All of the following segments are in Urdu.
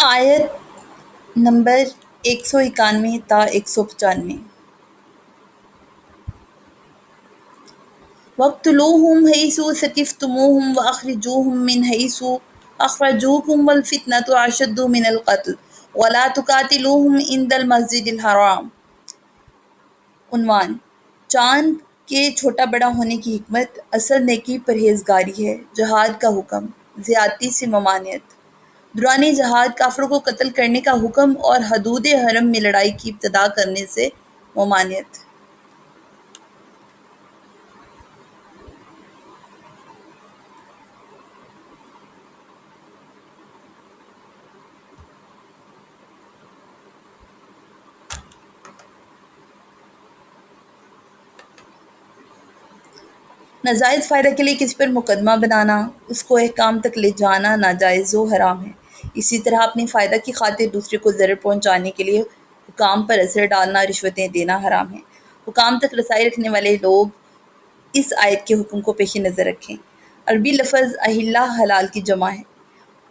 آیت نمبر 191 تا 195۔ وَاقْتُلُوهُمْ حَيْثُ ثَقِفْتُمُوهُمْ وَأَخْرِجُوهُمْ مِنْ حَيْثُ أَخْرَجُوكُمْ وَالْفِتْنَةُ أَشَدُّ مِنَ الْقَتْلِ وَلَا تُقَاتِلُوهُمْ عِنْدَ الْمَسْجِدِ الْحَرَامِ۔ عنوان: چاند کے چھوٹا بڑا ہونے کی حکمت، اصل نیکی پرہیزگاری ہے، جہاد کا حکم، زیادتی سے ممانعت۔ دوران جہاد کافروں کو قتل کرنے کا حکم اور حدود حرم میں لڑائی کی ابتدا کرنے سے ممانعت۔ ناجائز فائدہ کے لیے کسی پر مقدمہ بنانا، اس کو احکام تک لے جانا ناجائز و حرام ہے۔ اسی طرح اپنی فائدہ کی خاطر دوسرے کو ضرر پہنچانے کے لیے حکام پر اثر ڈالنا، رشوتیں دینا حرام ہے۔ حکام تک رسائی رکھنے والے لوگ اس آیت کے حکم کو پیش نظر رکھیں۔ عربی لفظ اہلہ حلال کی جمع ہے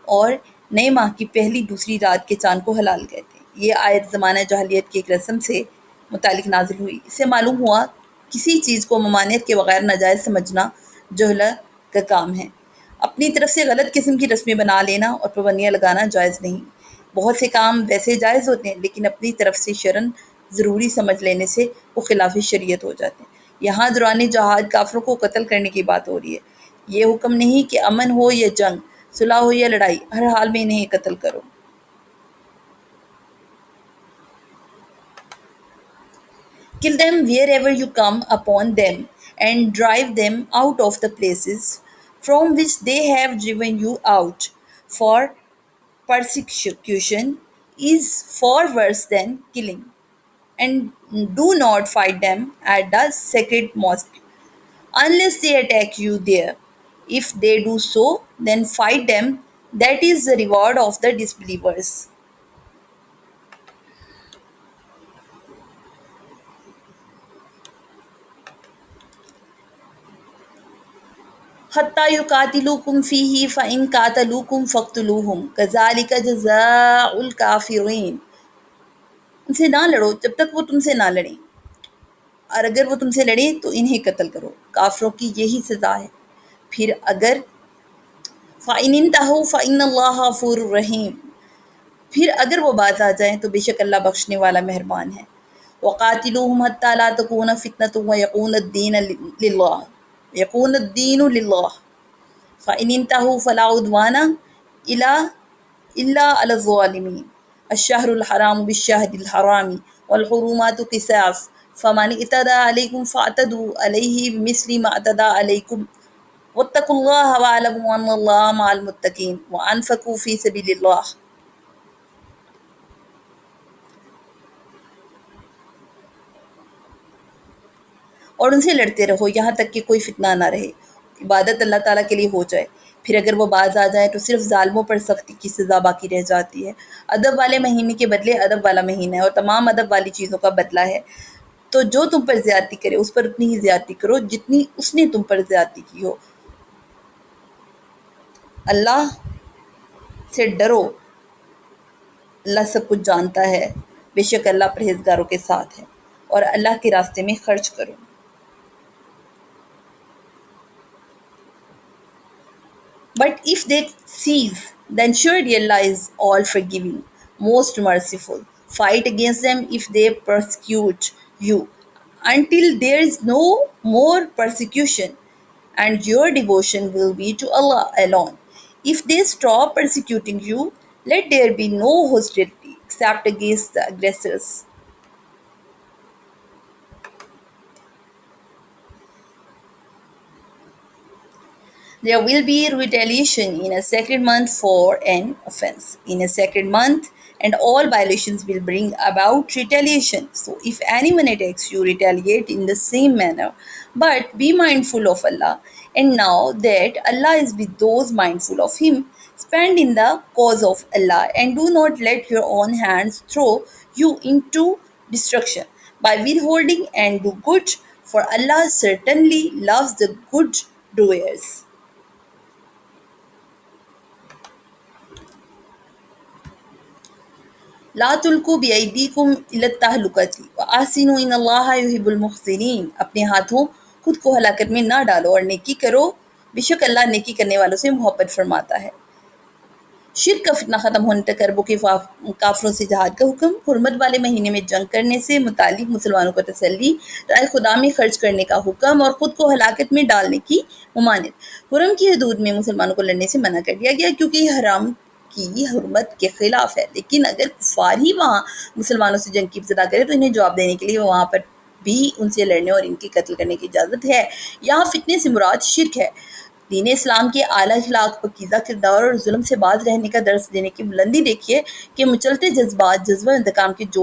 اور نئے ماہ کی پہلی دوسری رات کے چاند کو حلال کہتے ہیں۔ یہ آیت زمانہ جاہلیت کی ایک رسم سے متعلق نازل ہوئی۔ اس سے معلوم ہوا کسی چیز کو ممانعت کے بغیر ناجائز سمجھنا جہلہ کا کام ہے۔ اپنی طرف سے غلط قسم کی رسمیں بنا لینا اور پابندیاں لگانا جائز نہیں۔ بہت سے کام ویسے جائز ہوتے ہیں لیکن اپنی طرف سے شرعاً ضروری سمجھ لینے سے وہ خلاف شریعت ہو جاتے ہیں۔ یہاں دوران جہاد کافروں کو قتل کرنے کی بات ہو رہی ہے۔ یہ حکم نہیں کہ امن ہو یا جنگ، صلح ہو یا لڑائی، ہر حال میں انہیں قتل کرو۔ Kill them wherever you come upon them, and drive them out of the places from which they have driven you out. For persecution is far worse than killing. And do not fight them at the sacred mosque unless they attack you there. If they do so, then fight them. That is the reward of the disbelievers. حَتَّى يُقَاتِلُوكُمْ فِيهِ فَإِنْ قَاتَلُوكُمْ فَاقْتُلُوهُمْ كَذَلِكَ جَزَاءُ الْكَافِرِينَ۔ ان سے نہ لڑو جب تک وہ تم سے نہ لڑیں، اور اگر وہ تم سے لڑیں تو انہیں قتل کرو، کافروں کی یہی سزا ہے۔ پھر اگر فَإِنِ انْتَهُوا فَإِنَّ اللَّهَ غَفُورٌ رَحِيمٌ، پھر اگر وہ باز آ جائیں تو بے شک اللہ بخشنے والا مہربان ہے۔ وَقَاتِلُوهُمْ حَتَّى لَا تَكُونَ فِتْنَةٌ وَيَكُونَ الدِّينُ لِلَّهِ فَإِنِ انْتَهُوا فَلَا عُدْوَانَ إِلَّا عَلَى الظَّالِمِينَ۔ الشَّهْرُ الْحَرَامُ بِالشَّهْرِ الْحَرَامِ وَالْحُرُمَاتُ قِصَاصٌ فَمَنِ اعْتَدَىٰ عَلَيْكُمْ فَاعْتَدُوا عَلَيْهِ بِمِثْلِ مَا اعْتَدَىٰ عَلَيْكُمْ وَاتَّقُوا اللَّهَ وَاعْلَمُوا أَنَّ اللَّهَ مَعَ الْمُتَّقِينَ وَأَنفِقُوا فِي سَبِيلِ اللَّهِ۔ اور ان سے لڑتے رہو یہاں تک کہ کوئی فتنہ نہ رہے، عبادت اللہ تعالیٰ کے لیے ہو جائے۔ پھر اگر وہ باز آ جائیں تو صرف ظالموں پر سختی کی سزا باقی رہ جاتی ہے۔ ادب والے مہینے کے بدلے ادب والا مہینہ ہے اور تمام ادب والی چیزوں کا بدلہ ہے۔ تو جو تم پر زیادتی کرے اس پر اتنی ہی زیادتی کرو جتنی اس نے تم پر زیادتی کی ہو۔ اللہ سے ڈرو، اللہ سب کچھ جانتا ہے، بے شک اللہ پرہیزگاروں کے ساتھ ہے، اور اللہ کے راستے میں خرچ کرو۔ But if they cease, then surely Allah is all forgiving, most merciful. Fight against them if they persecute you, until there is no more persecution, and your devotion will be to Allah alone. If they stop persecuting you, let there be no hostility except against the aggressors. There will be retaliation in a sacred month for an offense in a sacred month, and all violations will bring about retaliation. So, if anyone attacks you, retaliate in the same manner. But be mindful of Allah, and now that Allah is with those mindful of Him, spend in the cause of Allah, and do not let your own hands throw you into destruction by withholding, and do good, for Allah certainly loves the good doers. لا تلقوا بیدیکم الی التہلکۃ واحسنوا ان اللہ یحب المحسنین، اپنے ہاتھوں خود کو ہلاکت میں نہ ڈالو اور نیکی کرو، بے شک اللہ نیکی کرنے والوں سے محبت فرماتا ہے۔ شرک کا فتنہ ختم ہونے تک عربوں کے کافروں سے جہاد کا حکم، حرمت والے مہینے میں جنگ کرنے سے متعلق مسلمانوں کو تسلی، رائے خدا میں خرچ کرنے کا حکم اور خود کو ہلاکت میں ڈالنے کی ممانعت۔ حرم کی حدود میں مسلمانوں کو لڑنے سے منع کر دیا گیا کیونکہ یہ حرام کی حرمت کے خلاف ہے، لیکن اگر کفار ہی وہاں مسلمانوں سے جنگ کی ابتدا کرے تو انہیں جواب دینے کے لیے وہاں پر بھی ان سے لڑنے اور ان کے قتل کرنے کی اجازت ہے۔ یہاں فتنے سے مراد شرک ہے۔ دین اسلام کے اعلیٰ اخلاق، پاکیزہ کردار اور ظلم سے باز رہنے کا درس دینے کی بلندی دیکھیے کہ مچلتے جذبات، جذبہ انتقام کے جو